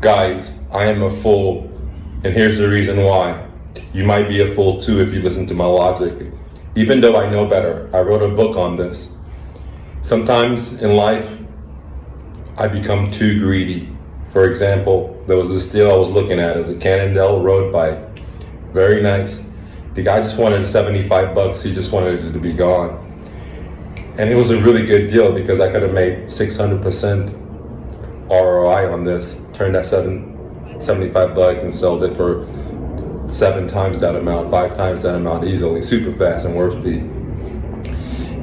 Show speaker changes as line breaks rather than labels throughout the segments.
Guys, I am a fool, and here's the reason why. You might be a fool too if you listen to my logic. Even though I know better, I wrote a book on this. Sometimes in life, I become too greedy. For example, there was this deal I was looking at as a Cannondale road bike. Very nice. The guy just wanted $75. He just wanted it to be gone. And it was a really good deal because I could have made 600% ROI on this. Turned that $75 and sold it for 7 times that amount, 5 times that amount easily, super fast and warp speed.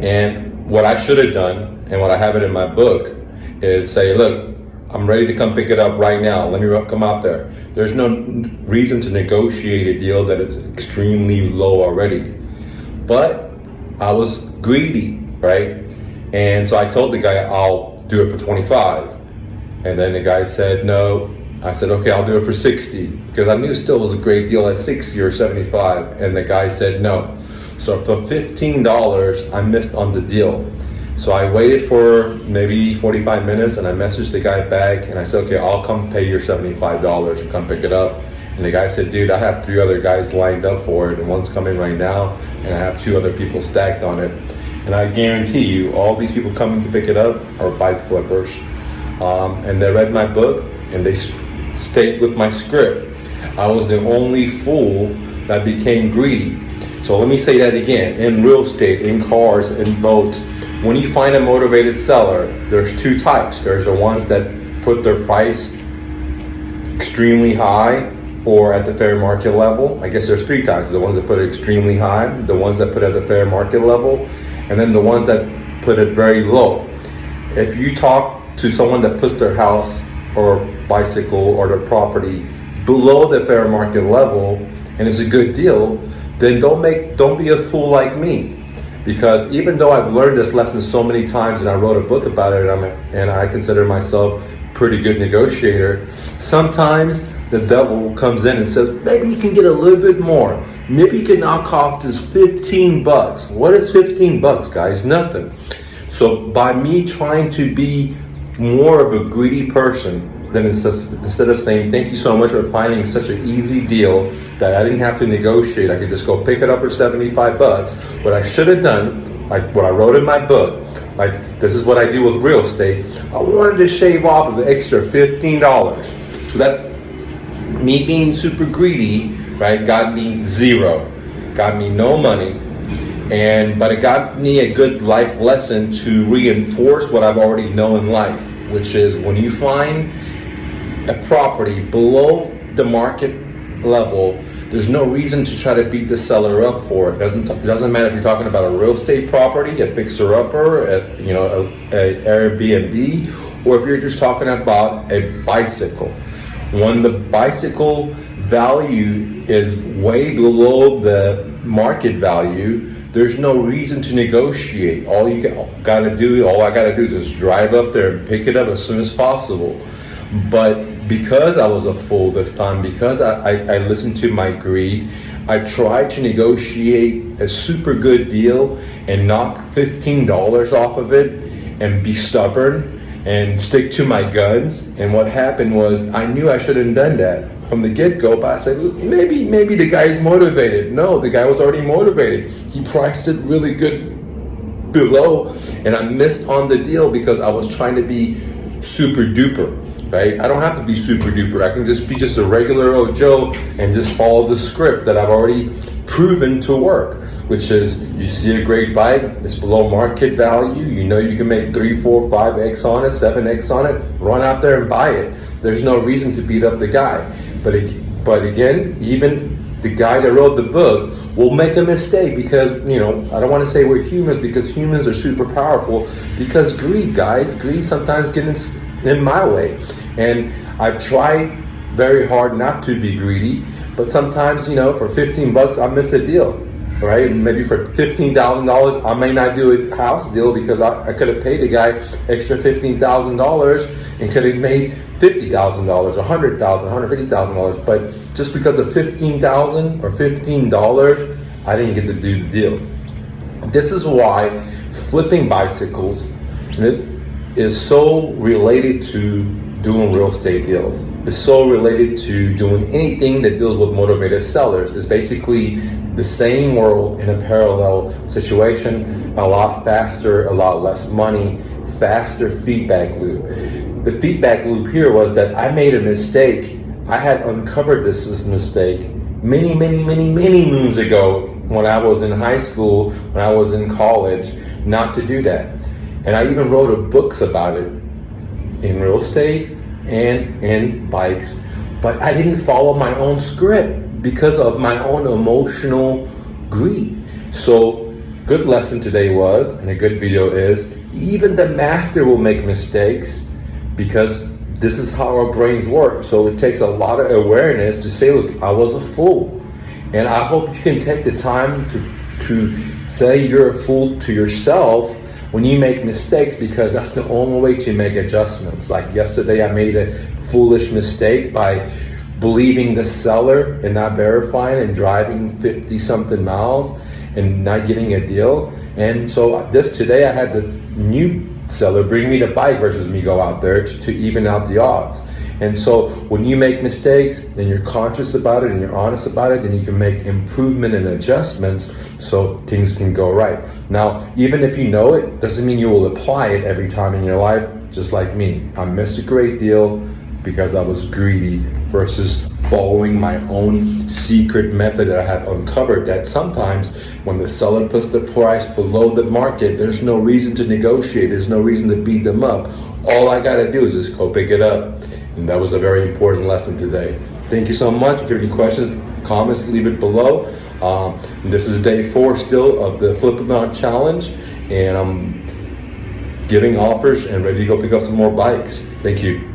And what I should have done, and what I have it in my book, is say, look, I'm ready to come pick it up right now. Let me come out there. There's no reason to negotiate a deal that is extremely low already. But I was greedy, right? And so I told the guy, I'll do it for 25. And then the guy said, no. I said, okay, I'll do it for 60. Because I knew it still was a great deal at 60 or 75. And the guy said no. So for $15, I missed on the deal. So I waited for maybe 45 minutes and I messaged the guy back and I said, okay, I'll come pay your $75 and come pick it up. And the guy said, dude, I have 3 other guys lined up for it and one's coming right now and I have 2 other people stacked on it. And I guarantee you, all these people coming to pick it up are bike flippers. And they read my book and they stayed with my script. I was the only fool that became greedy. So let me say that again. In real estate, in cars, in boats, when you find a motivated seller, there's 2 types. There's the ones that put their price extremely high or at the fair market level. I guess there's 3 types. The ones that put it extremely high, the ones that put it at the fair market level, and then the ones that put it very low. If you talk to someone that puts their house or bicycle or their property below the fair market level and it's a good deal, then don't be a fool like me. Because even though I've learned this lesson so many times and I wrote a book about it and I consider myself a pretty good negotiator, sometimes the devil comes in and says, maybe you can get a little bit more. Maybe you can knock off this $15. What is $15, guys? Nothing. So by me trying to be more of a greedy person, then instead of saying thank you so much for finding such an easy deal that I didn't have to negotiate, I could just go pick it up for $75. What I should have done, like what I wrote in my book, like this is what I do with real estate, I wanted to shave off of the extra $15. So that me being super greedy, right, got me 0, got me no money. But it got me a good life lesson to reinforce what I've already known in life, which is when you find a property below the market level, there's no reason to try to beat the seller up for it. It doesn't matter if you're talking about a real estate property, a fixer-upper, a Airbnb, or if you're just talking about a bicycle. When the bicycle value is way below the market value, there's no reason to negotiate. All I gotta do is just drive up there and pick it up as soon as possible. But because I was a fool this time, because I listened to my greed, I tried to negotiate a super good deal and knock $15 off of it and be stubborn and stick to my guns. And what happened was I knew I shouldn't have done that from the get-go, but I said, maybe the guy's motivated. No, the guy was already motivated. He priced it really good below, and I missed on the deal because I was trying to be super duper, right? I don't have to be super duper. I can just be just a regular old Joe and just follow the script that I've already proven to work, which is you see a great bike, it's below market value, you know you can make 3, 4, 5x on it, 7x on it, run out there and buy it. There's no reason to beat up the guy. But again, even the guy that wrote the book will make a mistake because, I don't want to say we're humans because humans are super powerful because greed sometimes gets in my way. And I've tried very hard not to be greedy, but sometimes, for $15, I miss a deal, right? Maybe for $15,000, I may not do a house deal because I could have paid the guy extra $15,000 and could have made $50,000, $100,000, $150,000. But just because of $15,000 or $15, I didn't get to do the deal. This is why flipping bicycles is so related to doing real estate deals. It's so related to doing anything that deals with motivated sellers. It's basically the same world in a parallel situation, a lot faster, a lot less money, faster feedback loop. The feedback loop here was that I made a mistake. I had uncovered this mistake many moons ago when I was in high school, when I was in college, not to do that. And I even wrote books about it in real estate and in bikes, but I didn't follow my own script because of my own emotional greed. So good lesson today was, and a good video is, even the master will make mistakes because this is how our brains work. So it takes a lot of awareness to say, look, I was a fool. And I hope you can take the time to say you're a fool to yourself when you make mistakes, because that's the only way to make adjustments. Like yesterday, I made a foolish mistake by believing the seller and not verifying and driving 50 something miles and not getting a deal. And so today I had the new seller bring me the bike versus me go out there to even out the odds. And so when you make mistakes and you're conscious about it and you're honest about it, then you can make improvement and adjustments so things can go right. Now, even if you know it, doesn't mean you will apply it every time in your life, just like me. I missed a great deal because I was greedy versus following my own secret method that I had uncovered, that sometimes when the seller puts the price below the market, there's no reason to negotiate. There's no reason to beat them up. All I got to do is just go pick it up. And that was a very important lesson today. Thank you so much. If you have any questions, comments, leave it below. This is day 4 still of the Flip It On Challenge, and I'm giving offers and ready to go pick up some more bikes. Thank you.